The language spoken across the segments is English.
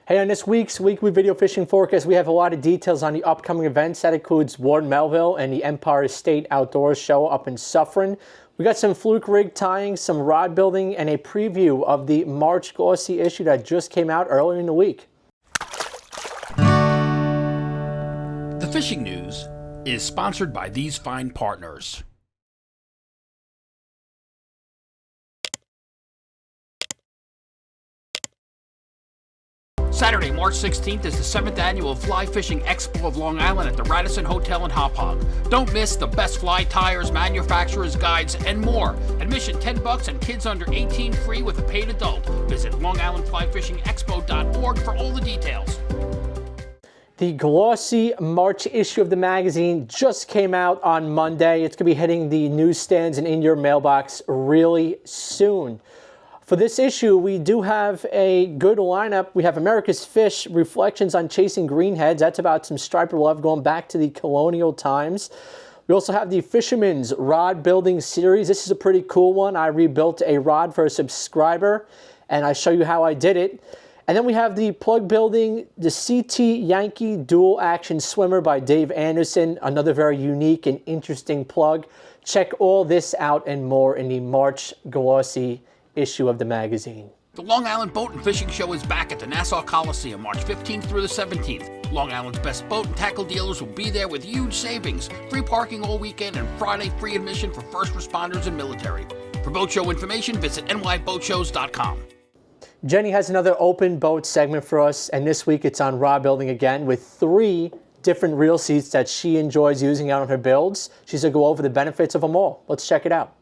Hey, on this week's weekly video fishing forecast, we have a lot of details on the upcoming events. That includes Ward Melville and the Empire State Outdoors Show up in Suffern. We got some fluke rig tying, some rod building, and a preview of the March glossy issue that just came out earlier in the week. The fishing news is sponsored by these fine partners. Saturday, March 16th is the 7th annual Fly Fishing Expo of Long Island at the Radisson Hotel in Hop Hog. Don't miss the best fly tires, manufacturers, guides, and more. Admission $10 and kids under 18 free with a paid adult. Visit LongIslandFlyFishingExpo.org for all the details. The glossy March issue of the magazine just came out on Monday. It's going to be hitting the newsstands and in your mailbox really soon. For this issue, we do have a good lineup. We have America's Fish, Reflections on Chasing Greenheads. That's about some striper love going back to the colonial times. We also have the Fisherman's Rod Building Series. This is a pretty cool one. I rebuilt a rod for a subscriber, and I show you how I did it. And then we have the plug building, the CT Yankee Dual Action Swimmer by Dave Anderson. Another very unique and interesting plug. Check all this out and more in the March glossy issue of the magazine. The Long Island Boat and Fishing Show is back at the Nassau Coliseum March 15th through the 17th. Long Island's best boat and tackle dealers will be there with huge savings. Free parking all weekend and Friday free admission for first responders and military. For boat show information, visit nyboatshows.com. Jenni has another open boat segment for us, and this week it's on rod building again with 3 different reel seats that she enjoys using out on her builds. She's going to go over the benefits of them all. Let's check it out.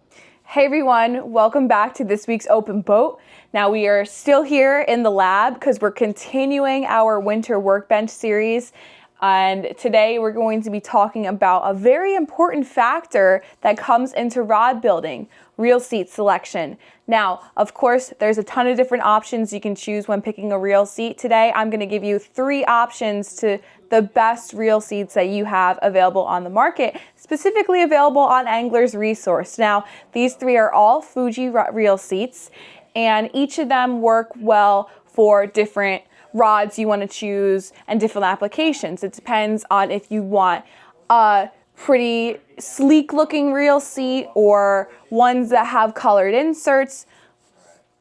Hey everyone, welcome back to this week's Open Boat. Now we are still here in the lab because we're continuing our winter workbench series. And today we're going to be talking about a very important factor that comes into rod building, reel seat selection. Now, of course, there's a ton of different options you can choose when picking a reel seat. Today, I'm going to give you 3 options to the best reel seats that you have available on the market, specifically available on Angler's Resource. Now, these 3 are all Fuji reel seats, and each of them work well for different rods you want to choose and different applications. It depends on if you want a pretty sleek looking reel seat or ones that have colored inserts.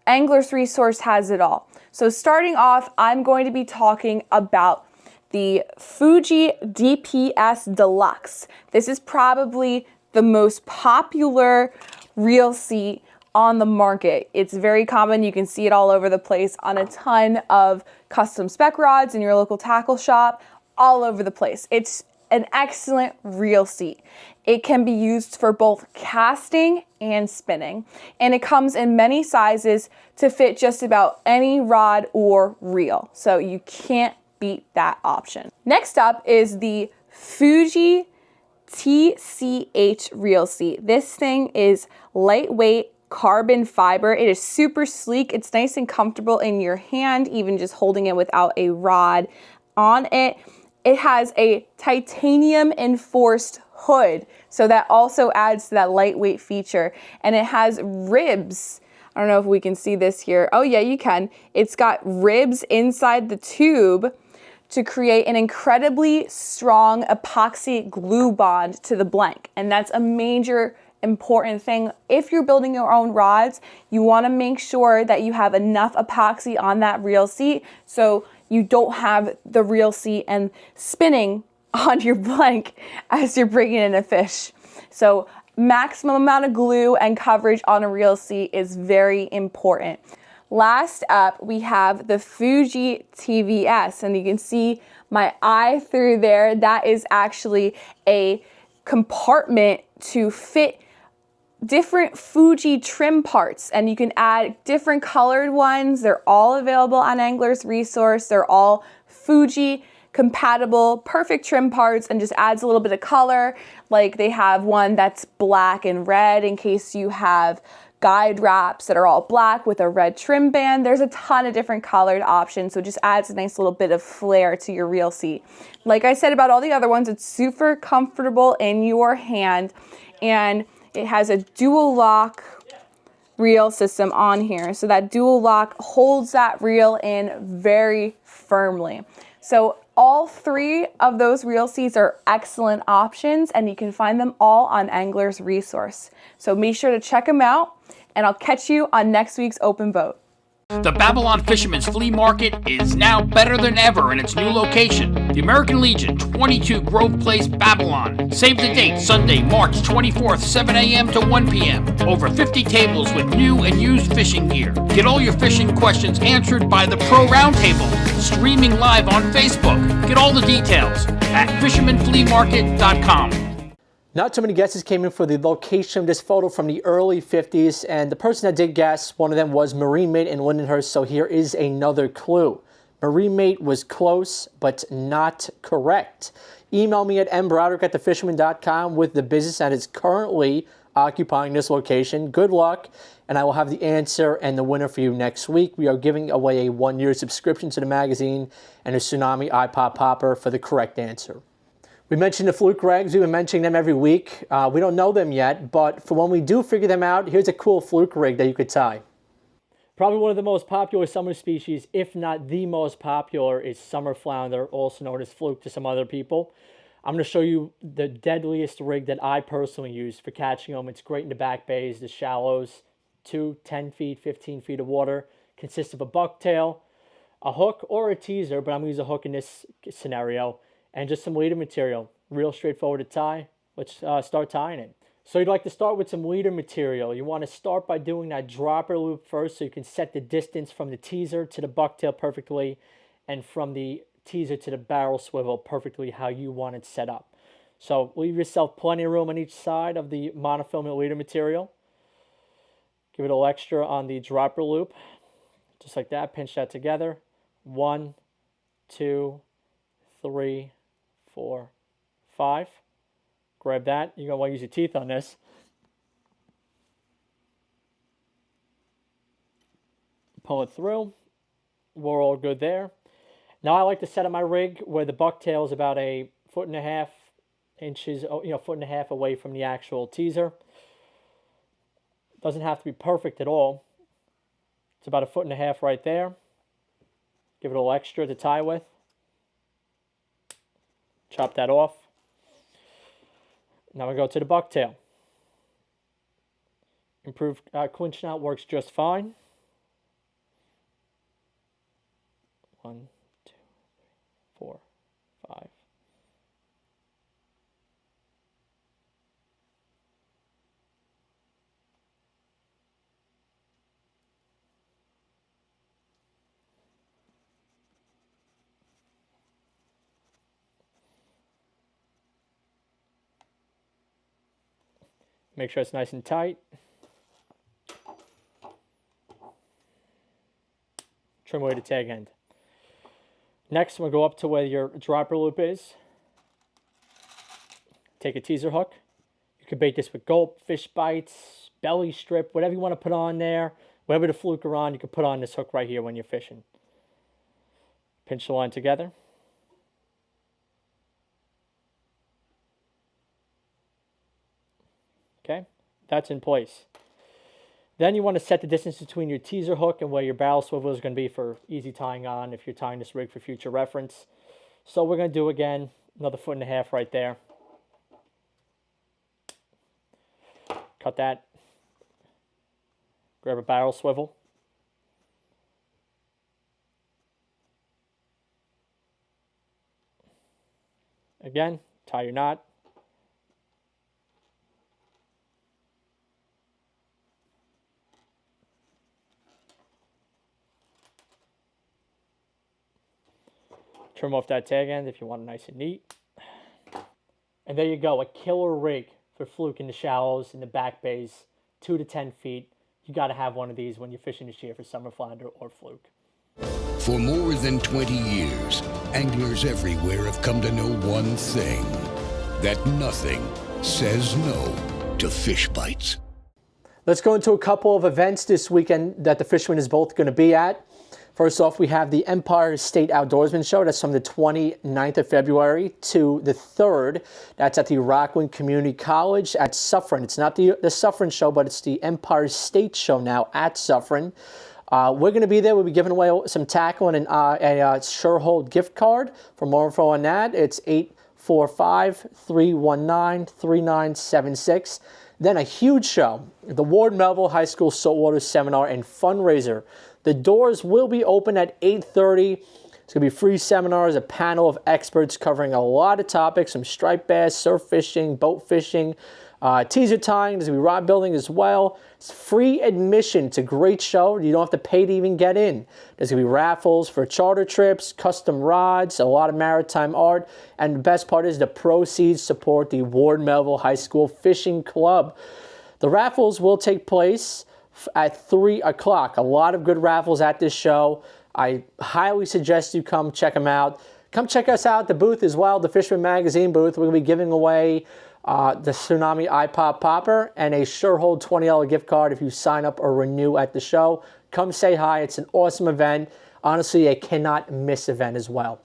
Angler's Resource has it all. So starting off, I'm going to be talking about the Fuji DPS Deluxe. This is probably the most popular reel seat on the market. It's very common. You can see it all over the place on a ton of custom spec rods in your local tackle shop, all over the place. It's an excellent reel seat. It can be used for both casting and spinning, and it comes in many sizes to fit just about any rod or reel. So you can't beat that option. Next up is the Fuji TCH reel seat. This thing is lightweight carbon fiber. It is super sleek. It's nice and comfortable in your hand, even just holding it without a rod on it. It has a titanium enforced hood, so that also adds to that lightweight feature. And it has ribs. I don't know if we can see this here. Oh yeah, you can. It's got ribs inside the tube to create an incredibly strong epoxy glue bond to the blank. And that's a major important thing. If you're building your own rods, you want to make sure that you have enough epoxy on that reel seat so you don't have the reel seat and spinning on your blank as you're bringing in a fish. So maximum amount of glue and coverage on a reel seat is very important. Last up, we have the Fuji TVS, and you can see my eye through there. That is actually a compartment to fit different Fuji trim parts, and you can add different colored ones. They're all available on Angler's Resource. They're all Fuji compatible, perfect trim parts, and just adds a little bit of color. Like they have one that's black and red in case you have guide wraps that are all black with a red trim band. There's a ton of different colored options, so it just adds a nice little bit of flair to your reel seat. Like I said about all the other ones, it's super comfortable in your hand, and it has a dual lock reel system on here. So that dual lock holds that reel in very firmly. So all 3 of those reel seats are excellent options, and you can find them all on Angler's Resource. So make sure to check them out, and I'll catch you on next week's Open Boat. The Babylon Fisherman's Flea Market is now better than ever in its new location, the American Legion, 22 Grove Place, Babylon. Save the date, Sunday, March 24th, 7 a.m. to 1 p.m. Over 50 tables with new and used fishing gear. Get all your fishing questions answered by the Pro Roundtable, streaming live on Facebook. Get all the details at fishermanfleamarket.com. Not too many guesses came in for the location of this photo from the early 50s, and the person that did guess, one of them was Marine Mate in Lindenhurst, so here is another clue. Marine Mate was close, but not correct. Email me at mbroderick@thefisherman.com with the business that is currently occupying this location. Good luck, and I will have the answer and the winner for you next week. We are giving away a 1-year subscription to the magazine and a Tsunami iPod Popper for the correct answer. We mentioned the fluke rags. We've been mentioning them every week. We don't know them yet, but for when we do figure them out, here's a cool fluke rig that you could tie. Probably one of the most popular summer species, if not the most popular, is summer flounder, also known as fluke to some other people. I'm going to show you the deadliest rig that I personally use for catching them. It's great in the back bays, the shallows, 2, 10 feet, 15 feet of water. Consists of a bucktail, a hook, or a teaser, but I'm going to use a hook in this scenario, and just some leader material. Real straightforward to tie. Let's start tying it. So you'd like to start with some leader material. You want to start by doing that dropper loop first so you can set the distance from the teaser to the bucktail perfectly, and from the teaser to the barrel swivel perfectly how you want it set up. So leave yourself plenty of room on each side of the monofilament leader material. Give it a little extra on the dropper loop. Just like that, pinch that together. 1, 2, 3, 4, 5. Grab that. You're going to want to use your teeth on this. Pull it through. We're all good there. Now I like to set up my rig where the bucktail is about 1.5 inches, foot and a half away from the actual teaser. Doesn't have to be perfect at all. It's about 1.5 feet right there. Give it a little extra to tie with. Chop that off. Now we go to the bucktail. Improved clinch knot works just fine. 1, 2, 3, 4, 5. Make sure it's nice and tight. Trim away the tag end. Next, we'll go up to where your dropper loop is. Take a teaser hook. You can bait this with gulp, fish bites, belly strip, whatever you want to put on there. Whatever the fluke are on, you can put on this hook right here when you're fishing. Pinch the line together. Okay, that's in place. Then you want to set the distance between your teaser hook and where your barrel swivel is going to be for easy tying on if you're tying this rig for future reference. So we're going to do again another 1.5 feet right there. Cut that. Grab a barrel swivel. Again, tie your knot. Trim off that tag end if you want it nice and neat. And there you go, a killer rig for fluke in the shallows, in the back bays, 2 to 10 feet. You got to have one of these when you're fishing this year for summer flounder or fluke. For more than 20 years, anglers everywhere have come to know one thing, that nothing says no to fish bites. Let's go into a couple of events this weekend that the Fisherman is both going to be at. First off, we have the Empire State Outdoorsman Show. That's from the 29th of February to the 3rd. That's at the Rockland Community College at Suffern. It's not the Suffern Show, but it's the Empire State Show now at Suffern. We're going to be there. We'll be giving away some tackle and a Surehold gift card. For more info on that, it's 845-319-3976. Then a huge show, the Ward Melville High School Saltwater Seminar and Fundraiser. The doors will be open at 8:30. It's going to be free seminars, a panel of experts covering a lot of topics, from striped bass, surf fishing, boat fishing, teaser tying. There's going to be rod building as well. It's free admission. It's a great show. You don't have to pay to even get in. There's going to be raffles for charter trips, custom rods, a lot of maritime art. And the best part is the proceeds support the Ward Melville High School Fishing Club. The raffles will take place at 3 o'clock. A lot of good raffles at this show. I highly suggest you come check them out. Come check us out at the booth as well, the Fisherman magazine booth. We're going to be giving away the Tsunami iPod Popper and a Surehold $20 gift card if you sign up or renew at the show. Come say hi. It's an awesome event. Honestly, a cannot miss event as well.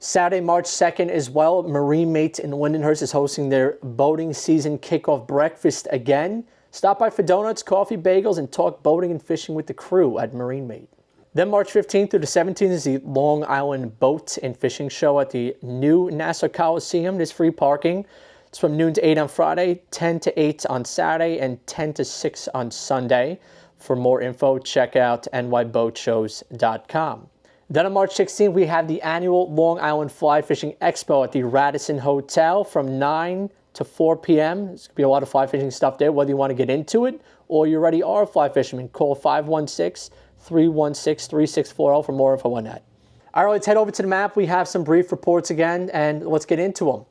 Saturday, March 2nd as well, Marine Mates in Lindenhurst is hosting their boating season kickoff breakfast again. Stop by for donuts, coffee, bagels, and talk boating and fishing with the crew at Marine Mate. Then March 15th through the 17th is the Long Island Boat and Fishing Show at the new Nassau Coliseum. There's free parking. It's from noon to 8 on Friday, 10 to 8 on Saturday, and 10 to 6 on Sunday. For more info, check out nyboatshows.com. Then on March 16th, we have the annual Long Island Fly Fishing Expo at the Radisson Hotel from 9 to 4 p.m. There's going to be a lot of fly fishing stuff there, whether you want to get into it or you already are a fly fisherman. Call 516-316-3640 for more info on that. All right, let's head over to the map. We have some brief reports again, and let's get into them.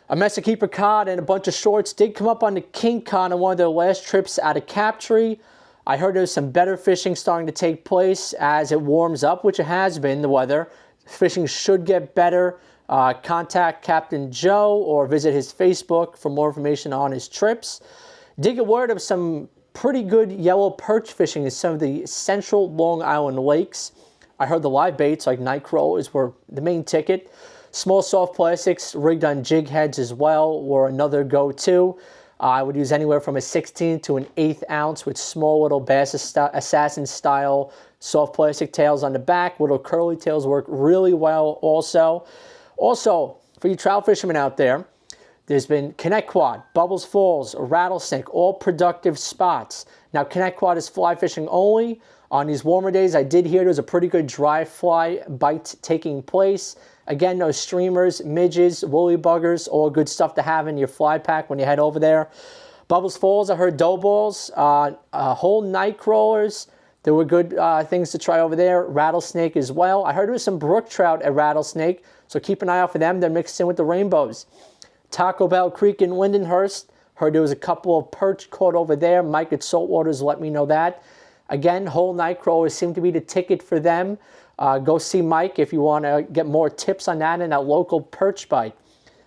A Messakeeper cod and a bunch of shorts did come up on the King Cod on one of their last trips out of Captree. I heard there's some better fishing starting to take place as it warms up, which it has been, the weather. Fishing should get better. Contact Captain Joe or visit his Facebook for more information on his trips. Did get word of some pretty good yellow perch fishing in some of the central Long Island lakes. I heard the live baits like night crawlers were the main ticket. Small soft plastics rigged on jig heads as well were another go-to. I would use anywhere from a 16th to an 1/8 ounce with small little Bass Assassin style soft plastic tails on the back. Little curly tails work really well also. Also, for you trout fishermen out there, there's been Connect Quad, Bubbles Falls, Rattlesnake, all productive spots. Now, Connect Quad is fly fishing only. On these warmer days, I did hear there's a pretty good dry fly bite taking place. Again, no streamers, midges, woolly buggers, all good stuff to have in your fly pack when you head over there. Bubbles Falls, I heard dough balls, whole night crawlers. There were good things to try over there. Rattlesnake as well. I heard there was some brook trout at Rattlesnake, so keep an eye out for them. They're mixed in with the rainbows. Taco Bell Creek in Lindenhurst. Heard there was a couple of perch caught over there. Mike at Saltwaters let me know that. Again, whole night crawlers seem to be the ticket for them. Go see Mike if you want to get more tips on that and that local perch bite.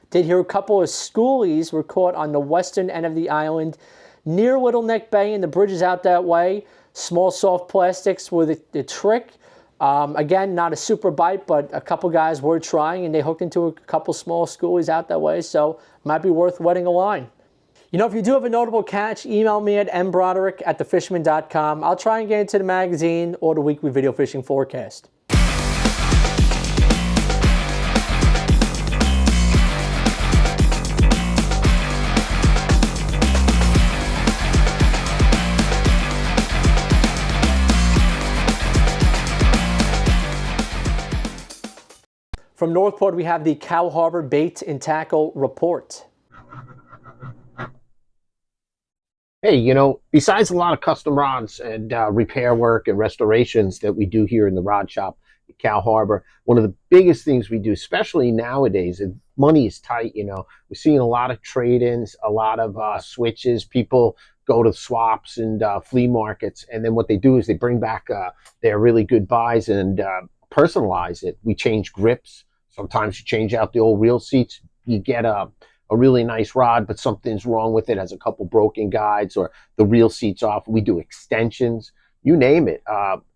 Did hear a couple of schoolies were caught on the western end of the island near Little Neck Bay, and the bridge is out that way. Small soft plastics were the trick. Again, not a super bite, but a couple guys were trying, and they hooked into a couple small schoolies out that way, so might be worth wetting a line. You know, if you do have a notable catch, email me at mbroderick@thefisherman.com. I'll try and get into the magazine or the weekly video fishing forecast. From Northport, we have the Cow Harbor Bait and Tackle Report. Hey, you know, besides a lot of custom rods and repair work and restorations that we do here in the rod shop at Cow Harbor, one of the biggest things we do, especially nowadays, and money is tight, you know, we're seeing a lot of trade-ins, a lot of switches. People go to swaps and flea markets, and then what they do is they bring back their really good buys and personalize it. We change grips. Sometimes you change out the old reel seats. You get a really nice rod, but something's wrong with it, has a couple broken guides or the reel seat's off. We do extensions. you name it.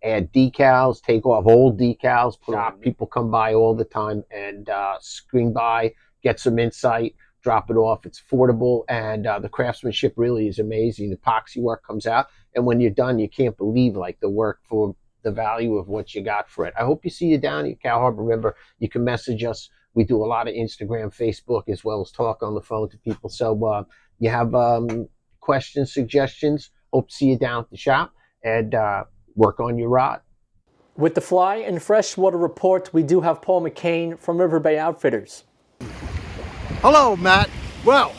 Add decals, take off old decals. People come by all the time and swing by, get some insight, drop it off. It's affordable, and the craftsmanship really is amazing. The epoxy work comes out, and when you're done, you can't believe like the work for the value of what you got for it. I hope you see you down at Cow Harbor. Remember, you can message us. We do a lot of Instagram, Facebook, as well as talk on the phone to people. So you have questions, suggestions, hope to see you down at the shop and work on your rod. With the Fly and Freshwater Report, we do have Paul McCain from River Bay Outfitters. Hello, Matt. Well,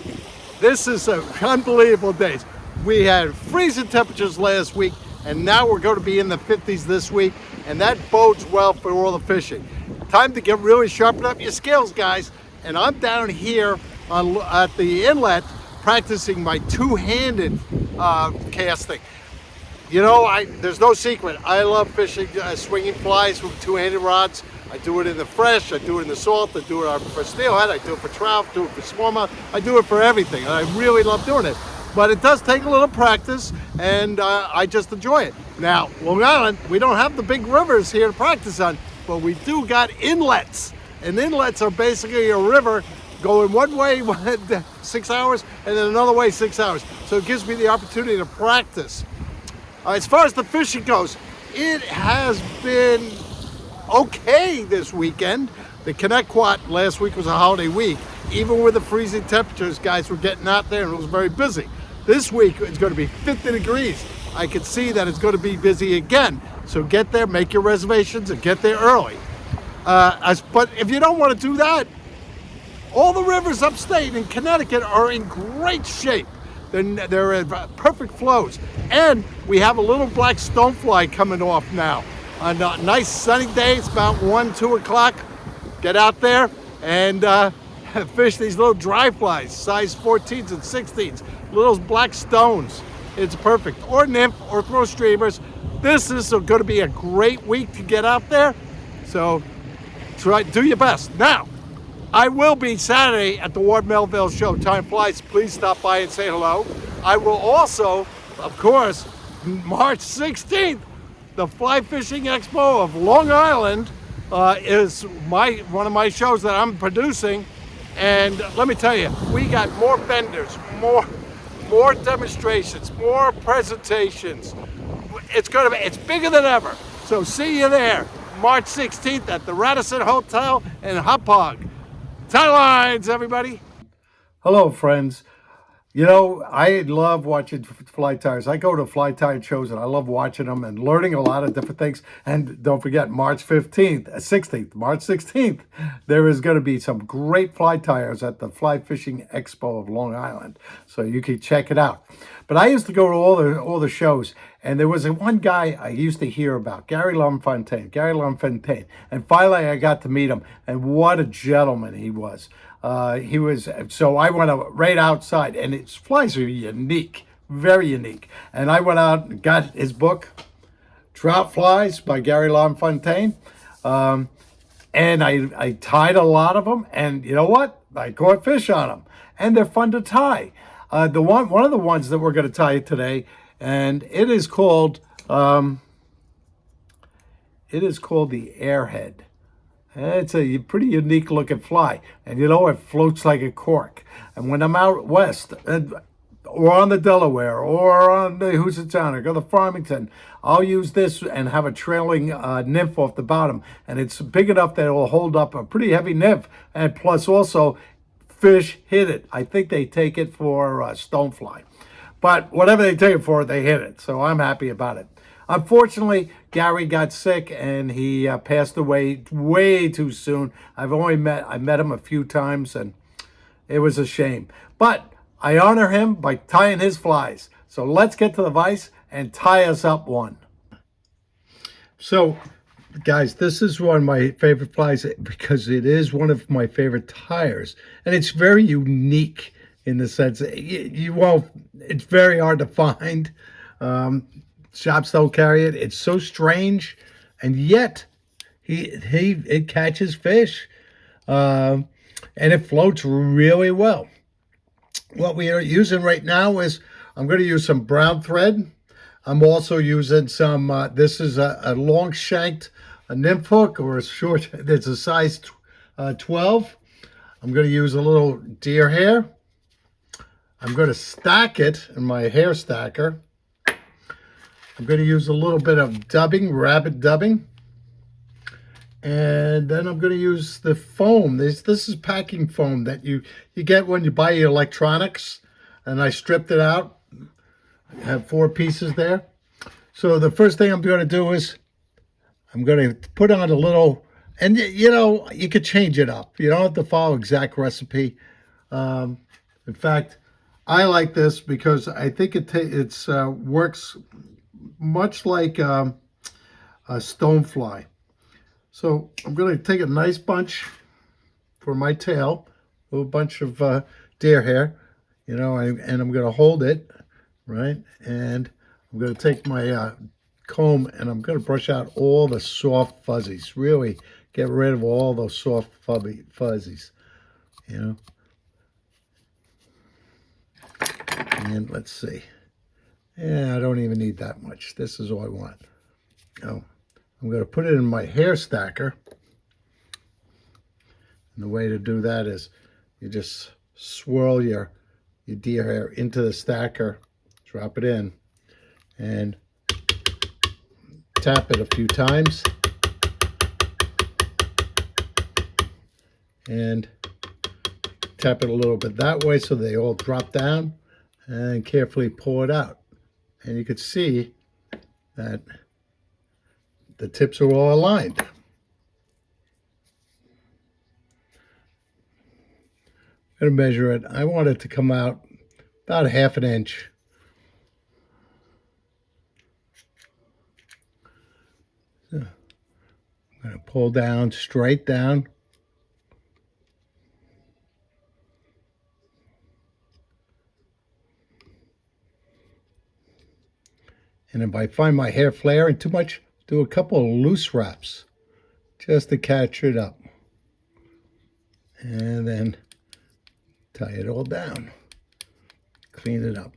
this is an unbelievable day. We had freezing temperatures last week, and now we're going to be in the 50s this week, and that bodes well for all the fishing. Time to get really sharpen up your skills, guys. And I'm down here at the inlet practicing my two-handed casting. You know, there's no secret. I love fishing, swinging flies with two-handed rods. I do it in the fresh, I do it in the salt, I do it for steelhead, I do it for trout, do it for smallmouth. I do it for everything, and I really love doing it. But it does take a little practice, and I just enjoy it. Now, Long Island, we don't have the big rivers here to practice on, but we do got inlets. And inlets are basically a river going one way 6 hours, and then another way 6 hours. So it gives me the opportunity to practice. As far as the fishing goes, it has been okay this weekend. The Connecticut last week was a holiday week. Even with the freezing temperatures, guys were getting out there and it was very busy. This week it's going to be 50 degrees. I can see that it's going to be busy again. So get there, make your reservations, and get there early. But if you don't want to do that, all the rivers upstate in Connecticut are in great shape. They're in perfect flows. And we have a little black stonefly coming off now. On a nice sunny day, it's about 1, 2 o'clock. Get out there and fish these little dry flies, size 14s and 16s, little black stones. It's perfect. Or nymph, or throw streamers. This is going to be a great week to get out there. So try, do your best. Now, I will be Saturday at the Ward Melville show. Time flies. Please stop by and say hello. I will also, of course, March 16th, the Fly Fishing Expo of Long Island is one of my shows that I'm producing. And let me tell you, we got more vendors, more demonstrations, more presentations. It's bigger than ever. So see you there, March 16th at the Radisson Hotel in Hauppauge. Tie lines, everybody. Hello, friends. You know, I love watching fly tyers. I go to fly tire shows and I love watching them and learning a lot of different things. And don't forget, March 16th, there is going to be some great fly tires at the Fly Fishing Expo of Long Island. So you can check it out. But I used to go to all the shows, and there was one guy I used to hear about, Gary LaFontaine. And finally I got to meet him, and what a gentleman he was. So I went right outside, and his flies are unique, very unique. And I went out and got his book, Trout Flies by Gary LaFontaine. And I tied a lot of them, and you know what? I caught fish on them, and they're fun to tie. One of the ones that we're going to tie today, and it is called the Airhead. It's a pretty unique looking fly, and you know, it floats like a cork. And when I'm out west, or on the Delaware, or on the Housatonic, or the Farmington, I'll use this and have a trailing nymph off the bottom, and it's big enough that it will hold up a pretty heavy nymph, and plus also fish hit it. I think they take it for stonefly, but whatever they take it for, they hit it. So I'm happy about it. Unfortunately, Gary got sick and he passed away way too soon. I met him a few times, and it was a shame. But I honor him by tying his flies. So let's get to the vise and tie us up one. So, guys, this is one of my favorite flies because it is one of my favorite tires, and it's very unique in the sense that it's very hard to find. Shops don't carry it. It's so strange, and yet it catches fish, and it floats really well. What we are using right now is, I'm going to use some brown thread. I'm also using some, this is a long shanked a nymph hook, or a short, it's a size 12. I'm going to use a little deer hair. I'm going to stack it in my hair stacker. I'm going to use a little bit of dubbing, rabbit dubbing. And then I'm going to use the foam. This is packing foam that you get when you buy your electronics. And I stripped it out. I have 4 pieces there. So the first thing I'm going to do is I'm going to put on a little, and you know, you could change it up. You don't have to follow exact recipe. In fact, I like this because I think it works much like a stonefly. So I'm going to take a nice bunch for my tail, a little bunch of deer hair, you know, and I'm going to hold it, right? And I'm going to take my comb and I'm going to brush out all the soft fuzzies, really get rid of all those soft fuzzies, you know. And let's see. Yeah, I don't even need that much. This is all I want. Oh, I'm going to put it in my hair stacker. And the way to do that is you just swirl your deer hair into the stacker, drop it in, and tap it a few times. And tap it a little bit that way so they all drop down, and carefully pull it out. And you can see that the tips are all aligned. I'm going to measure it. I want it to come out about 1/2 inch. So I'm going to pull down, straight down. And if I find my hair flaring too much, do a couple of loose wraps just to catch it up. And then tie it all down. Clean it up.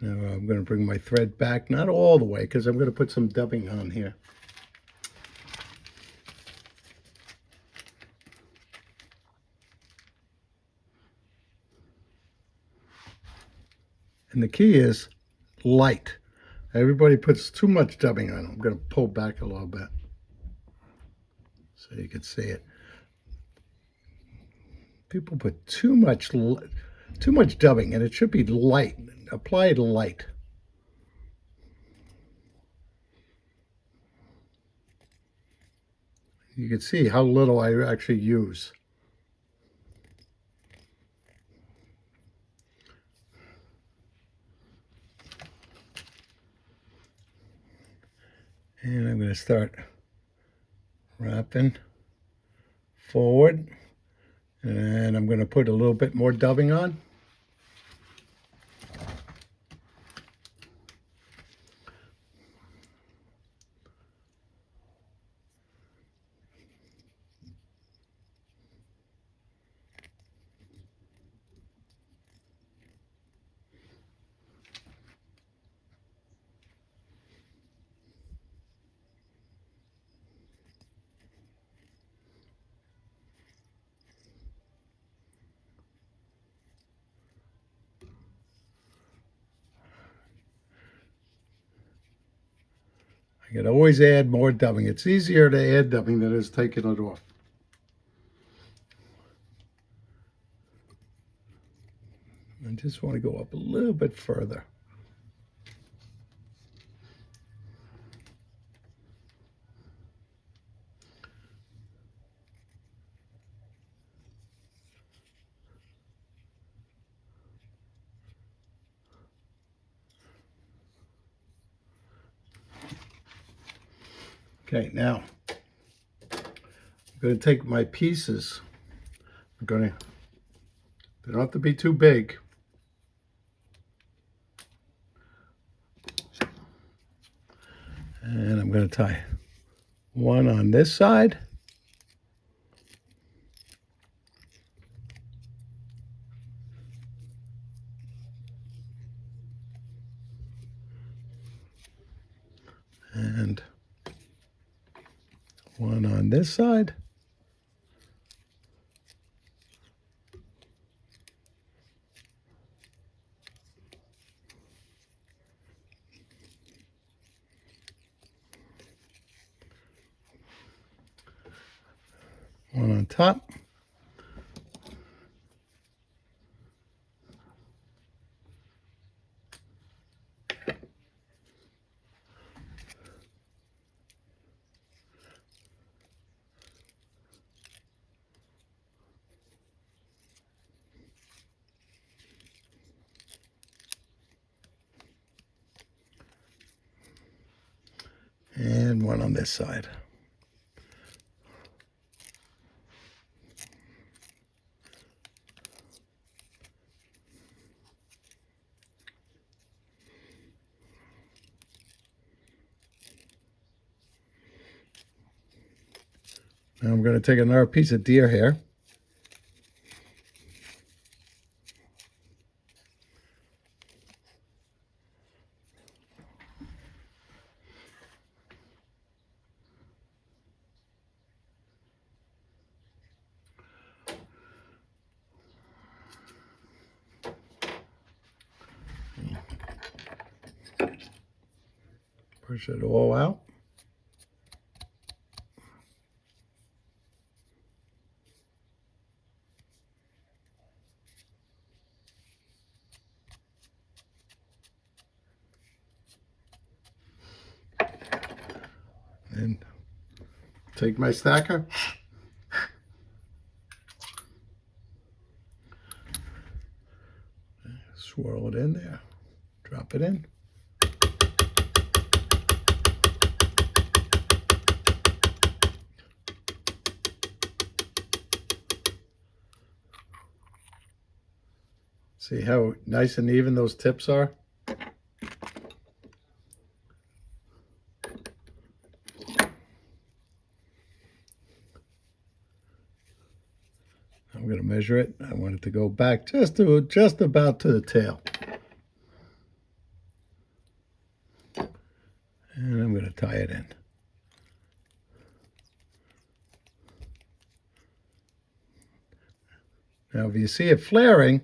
Now I'm going to bring my thread back, not all the way, because I'm going to put some dubbing on here. And the key is light. Everybody puts too much dubbing on. I'm going to pull back a little bit so you can see it. People put too much dubbing, and it should be light. Apply it light. You can see how little I actually use. And I'm going to start wrapping forward. And I'm going to put a little bit more dubbing on. You can always add more dubbing. It's easier to add dubbing than it is taking it off. I just want to go up a little bit further. Okay, now I'm going to take my pieces. They don't have to be too big. going to tie one on this side. And one on this side. One on top. And one on this side. Now I'm going to take another piece of deer hair. Push it all out. And take my stacker. Swirl it in there. Drop it in. See how nice and even those tips are? I'm going to measure it. I want it to go back just about to the tail. And I'm going to tie it in. Now, if you see it flaring,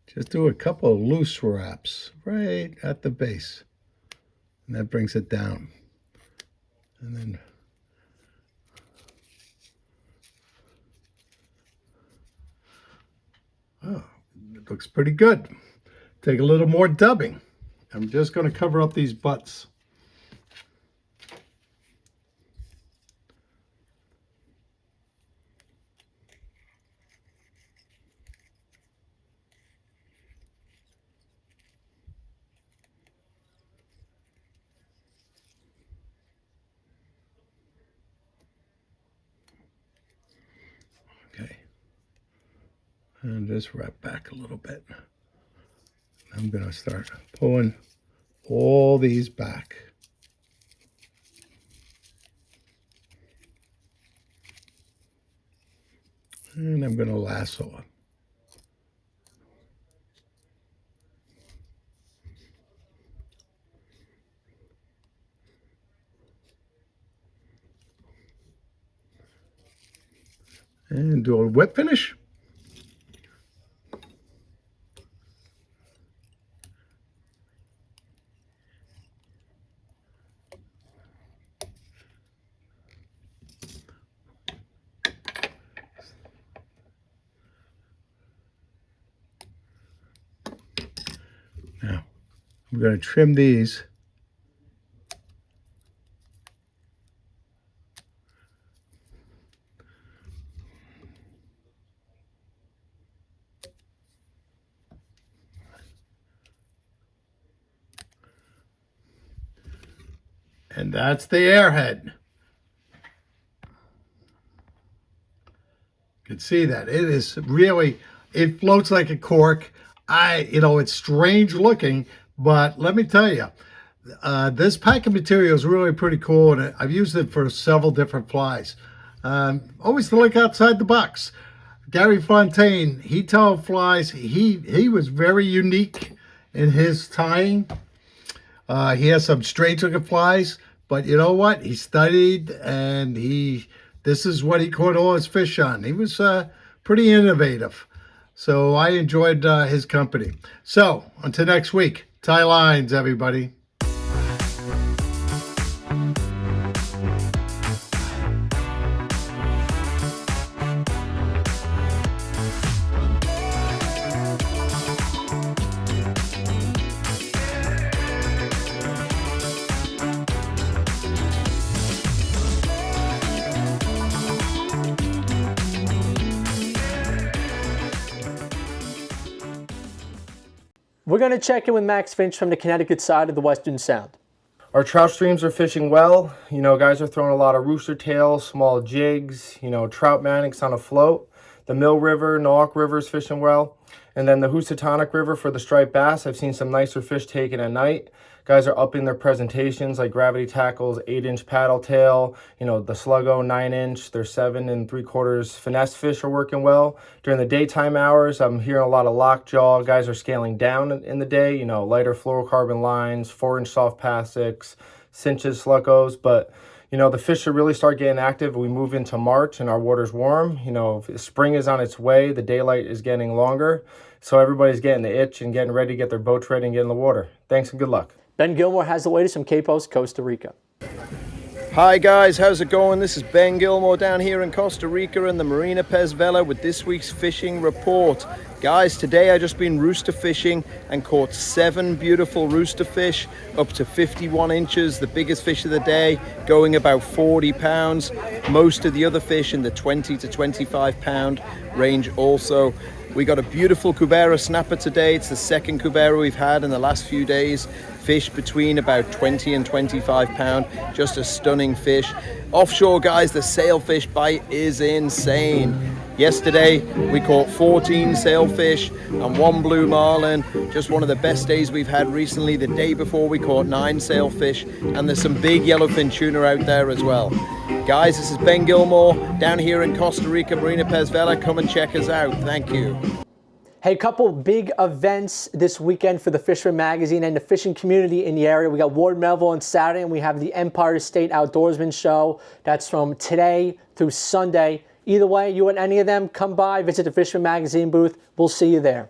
just do a couple of loose wraps right at the base. And that brings it down. And then oh, it looks pretty good. Take a little more dubbing. I'm just going to cover up these butts. Okay. And just wrap back a little bit. I'm going to start pulling all these back. And I'm going to lasso it. And do a whip finish. Now, I'm going to trim these. And that's the airhead. You can see that. It is really, it floats like a cork. It's strange looking, but let me tell you, This packing material is really pretty cool, and I've used it for several different flies. Always to look outside the box. Gary Fontaine, he taught flies. He was very unique in his tying. He has some strange looking flies, but you know what? He studied, and this is what he caught all his fish on. He was pretty innovative. So I enjoyed his company. So until next week, tie lines, everybody. We're going to check in with Max Finch from the Connecticut side of the Western Sound. Our trout streams are fishing well. You know, guys are throwing a lot of rooster tails, small jigs, you know, trout mannix on a float. The Mill River, Norwalk River is fishing well. And then the Housatonic River for the striped bass. I've seen some nicer fish taken at night. Guys are upping their presentations like gravity tackles, 8-inch paddle tail, you know, the Sluggo 9-inch, their 7 3/4 finesse fish are working well. During the daytime hours, I'm hearing a lot of lockjaw. Guys are scaling down in the day, you know, lighter fluorocarbon lines, 4-inch soft passics, cinches, sluggos. But, you know, the fish should really start getting active. We move into March and our water's warm. You know, spring is on its way. The daylight is getting longer. So everybody's getting the itch and getting ready to get their boats ready and get in the water. Thanks and good luck. Ben Gilmour has the latest from Capos, Costa Rica. Hi guys, how's it going? This is Ben Gilmour down here in Costa Rica in the Marina Pez Vela with this week's fishing report. Guys, today I just been rooster fishing and caught 7 beautiful rooster fish up to 51 inches, the biggest fish of the day, going about 40 pounds. Most of the other fish in the 20 to 25 pound range also. We got a beautiful cubera snapper today. It's the second cubera we've had in the last few days. Fish between about 20 and 25 pound. Just a stunning fish. Offshore, guys, the sailfish bite is insane. Yesterday, we caught 14 sailfish and 1 blue marlin. Just one of the best days we've had recently. The day before, we caught 9 sailfish, and there's some big yellowfin tuna out there as well. Guys, this is Ben Gilmour down here in Costa Rica, Marina Pez Vela. Come and check us out. Thank you. Hey, couple big events this weekend for the Fisherman magazine and the fishing community in the area. We got Ward Melville on Saturday, and we have the Empire State Outdoorsman Show. That's from today through Sunday. Either way, you and any of them, come by, visit the Fisherman magazine booth. We'll see you there.